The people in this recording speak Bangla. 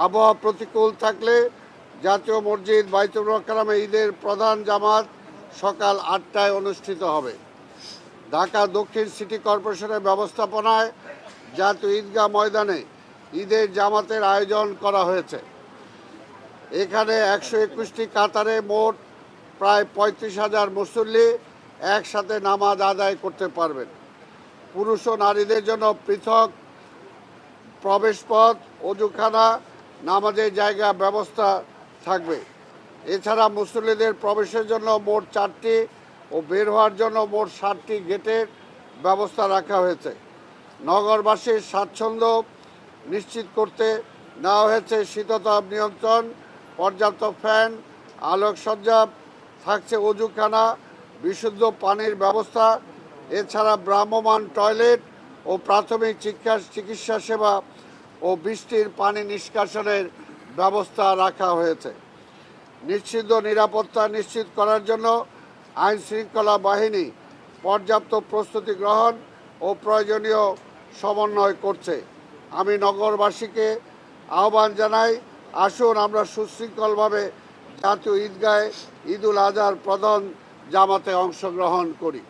আবহাওয়া প্রতিকূল থাকলে জাতীয় মসজিদ বাইতুল মোকাররমে ঈদের প্রধান জামাত সকাল ৮টায় অনুষ্ঠিত হবে। ঢাকা দক্ষিণ সিটি কর্পোরেশনের ব্যবস্থাপনায় জাতীয় ঈদগাহ ময়দানে ঈদের জামাতের আয়োজন করা হয়েছে। এখানে ১২১টি কাতারে মোট প্রায় ৩৫,০০০ মুসল্লি একসাথে নামাজ আদায় করতে পারবেন। পুরুষ ও নারীদের জন্য পৃথক প্রবেশপথ, অজুখানা, নামাজের জায়গা ব্যবস্থা থাকবে। এছাড়া মুসল্লিদের প্রবেশের জন্য মোট ৪টি ও বের হওয়ার জন্য মোট ৭টি গেটের ব্যবস্থা রাখা হয়েছে। নগরবাসীর স্বাচ্ছন্দ্য নিশ্চিত করতে নেওয়া হয়েছে শীততাপ নিয়ন্ত্রণ, পর্যাপ্ত ফ্যান, আলোকসজ্জা, থাকছে অজুখানা, বিশুদ্ধ পানির ব্যবস্থা। এছাড়া ভ্রাম্যমাণ টয়লেট ও প্রাথমিক চিকিৎসা সেবা ও বৃষ্টির পানি নিষ্কাশনের ব্যবস্থা রাখা হয়েছে। নিশ্চিত নিরাপত্তা নিশ্চিত করার জন্য আইন শৃঙ্খলা বাহিনী পর্যাপ্ত প্রস্তুতি গ্রহণ ও প্রয়োজনীয় সমন্বয় করছে। আমি নগরবাসীকে আহ্বান জানাই, আসুন আমরা সুশৃঙ্খলভাবে জাতীয় ঈদগাহে ঈদুল আজহার প্রধান জামাতে অংশগ্রহণ করি।